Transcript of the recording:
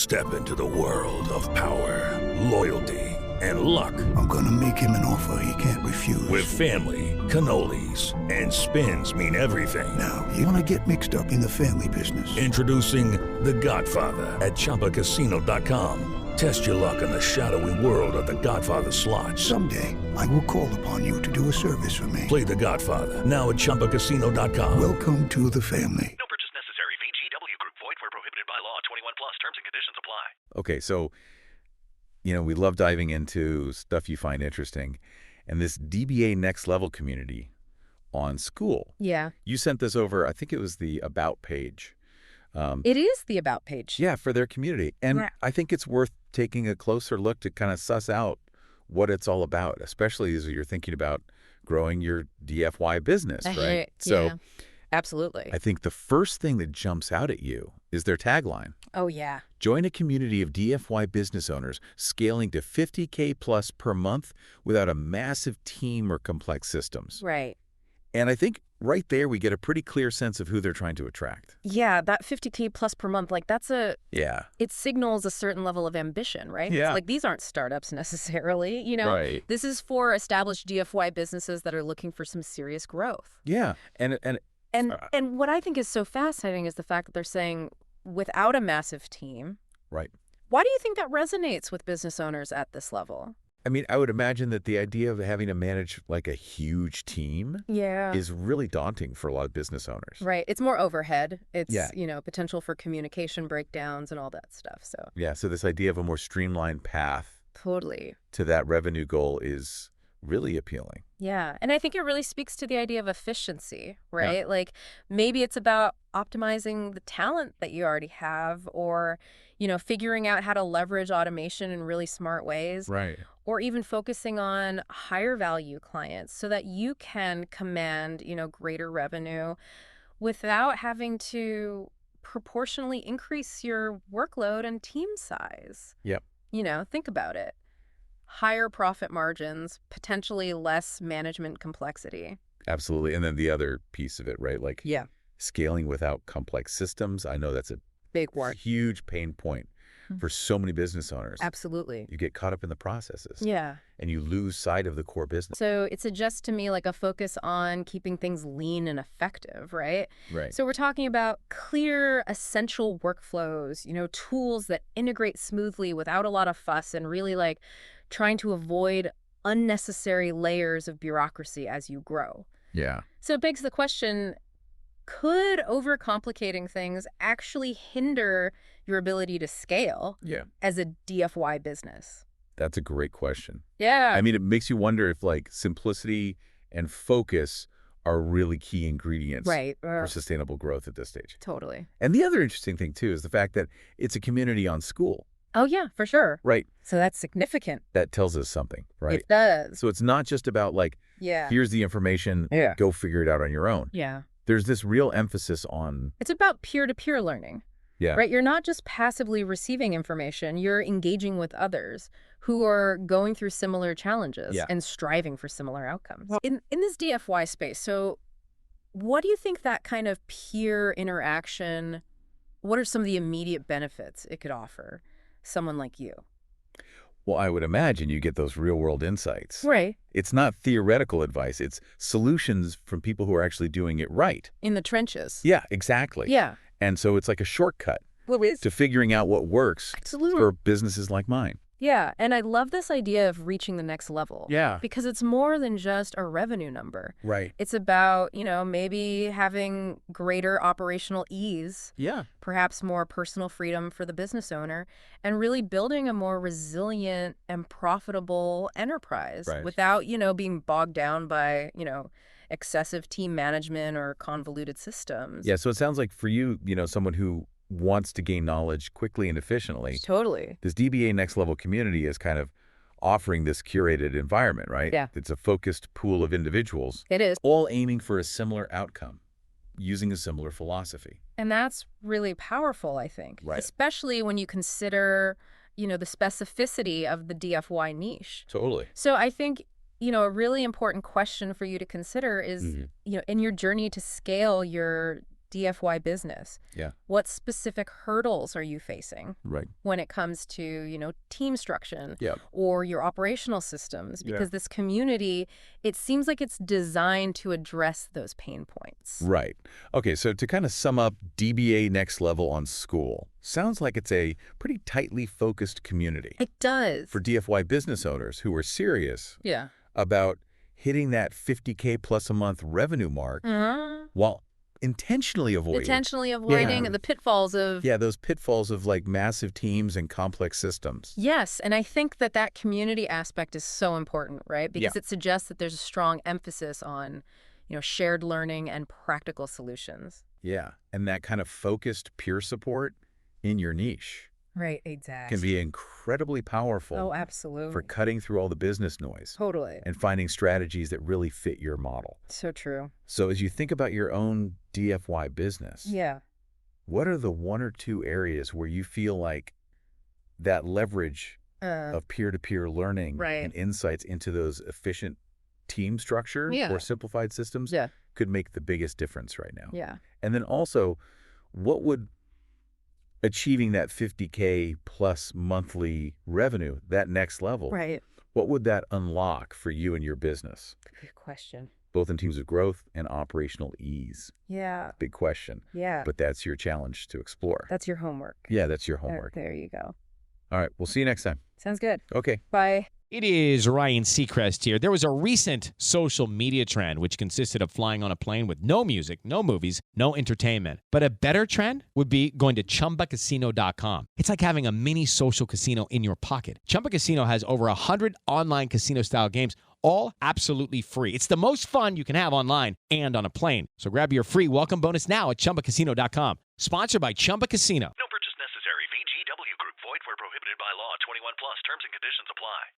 Step into the world of power, loyalty, and luck. I'm gonna make him an offer he can't refuse. With family, cannolis, and spins mean everything. Now, you wanna get mixed up in the family business. Introducing The Godfather at ChumbaCasino.com. Test your luck in the shadowy world of The Godfather slot. Someday, I will call upon you to do a service for me. Play The Godfather now at ChumbaCasino.com. Welcome to the family. No purchase necessary. VGW Group. Void where prohibited by law. 21 plus. Terms and conditions apply. Okay, so, we love diving into stuff you find interesting. And this DBA Next Level community on Skool. Yeah. You sent this over, I think it was the About page. It is the About page. Yeah, for their community. And Right. I think it's worth taking a closer look to kind of suss out what it's all about, especially as you're thinking about growing your DFY business, right? Yeah, absolutely. I think the first thing that jumps out at you is their tagline. Oh, yeah. Join a community of DFY business owners scaling to 50K plus per month without a massive team or complex systems. Right. And I think right there we get a pretty clear sense of who they're trying to attract. Yeah, that 50K plus per month, Yeah. it signals a certain level of ambition, right? Yeah. It's like these aren't startups necessarily, Right. This is for established DFY businesses that are looking for some serious growth. Yeah. And And what I think is so fascinating is the fact that they're saying without a massive team. right. Why do you think that resonates with business owners at this level? I mean, I would imagine that the idea of having to manage like a huge team Yeah. is really daunting for a lot of business owners. Right. It's more overhead. It's, Yeah. Potential for communication breakdowns and all that stuff. So Yeah, so this idea of a more streamlined path totally. to that revenue goal is really appealing. Yeah. And I think it really speaks to the idea of efficiency, right? Like maybe it's about optimizing the talent that you already have or, figuring out how to leverage automation in really smart ways. Right. Or even focusing on higher value clients so that you can command, greater revenue without having to proportionally increase your workload and team size. Yep. Think about it. Higher profit margins, potentially less management complexity. Absolutely. And then the other piece of it, right? Like Yeah. scaling without complex systems. I know that's a Big work. huge pain point for so many business owners. Absolutely. You get caught up in the processes Yeah. and you lose sight of the core business. So it suggests to me like a focus on keeping things lean and effective, right? Right. So we're talking about clear, essential workflows, tools that integrate smoothly without a lot of fuss and really like trying to avoid unnecessary layers of bureaucracy as you grow. Yeah. So it begs the question, could overcomplicating things actually hinder your ability to scale Yeah. as a DFY business? That's a great question. Yeah. I mean, it makes you wonder if like simplicity and focus are really key ingredients Right. for sustainable growth at this stage. Totally. And the other interesting thing, too, is the fact that it's a community on Skool. Oh, yeah, for sure. Right. So that's significant. That tells us something, right? It does. So it's not just about like, Yeah. here's the information, Yeah. go figure it out on your own. Yeah. There's this real emphasis on, It's about peer-to-peer learning. yeah, Right? You're not just passively receiving information, you're engaging with others who are going through similar challenges Yeah. and striving for similar outcomes. In this DFY space, so what do you think that kind of peer interaction, what are some of the immediate benefits it could offer someone like you? well, I would imagine you get those real world insights. Right. It's not theoretical advice. It's solutions from people who are actually doing it right. In the trenches. Yeah, exactly. Yeah. And so it's like a shortcut Well, it's to figuring out what works absolutely. for businesses like mine. Yeah, and I love this idea of reaching the next level. Yeah. Because it's more than just a revenue number. Right. It's about, maybe having greater operational ease, Yeah. perhaps more personal freedom for the business owner, and really building a more resilient and profitable enterprise Right. without, being bogged down by, excessive team management or convoluted systems. Yeah. So it sounds like for you, someone who wants to gain knowledge quickly and efficiently, Totally. this DBA Next Level community is kind of offering this curated environment, right? Yeah. It's a focused pool of individuals, It is. all aiming for a similar outcome, using a similar philosophy. And that's really powerful, I think. Right. Especially when you consider, the specificity of the DFY niche. Totally. So I think, a really important question for you to consider is, in your journey to scale your DFY business? Yeah. What specific hurdles are you facing Right. when it comes to, team structure Yeah. or your operational systems? Yeah. Because this community, it seems like it's designed to address those pain points. Right. Okay, so to kind of sum up DBA Next Level on Skool, sounds like it's a pretty tightly focused community It does. for DFY business owners who are serious Yeah. about hitting that 50K plus a month revenue mark while intentionally avoiding the pitfalls of... those pitfalls of like massive teams and complex systems. Yes, and I think that community aspect is so important, right? Because it suggests that there's a strong emphasis on, shared learning and practical solutions. Yeah, and that kind of focused peer support in your niche Right, exactly. can be incredibly powerful Oh, absolutely. for cutting through all the business noise Totally. and finding strategies that really fit your model. So true. So as you think about your own DFY business, Yeah. what are the one or two areas where you feel like that leverage of peer-to-peer learning Right. and insights into those efficient team structure Yeah. or simplified systems Yeah. could make the biggest difference right now? Yeah. And then also, what would achieving that 50K plus monthly revenue, that next level, Right. what would that unlock for you and your business, Good question. both in terms of growth and operational ease? Yeah. Big question, Yeah. but that's your challenge to explore. That's your homework. Yeah, that's your homework. There you go. All right, we'll see you next time. Sounds good. Okay. Bye. It is Ryan Seacrest here. There was a recent social media trend which consisted of flying on a plane with no music, no movies, no entertainment. But a better trend would be going to ChumbaCasino.com. It's like having a mini social casino in your pocket. Chumba Casino has over 100 online casino-style games, all absolutely free. It's the most fun you can have online and on a plane. So grab your free welcome bonus now at ChumbaCasino.com. Sponsored by Chumba Casino. No purchase necessary. VGW Group. Void where prohibited by law. 21 plus. Terms and conditions apply.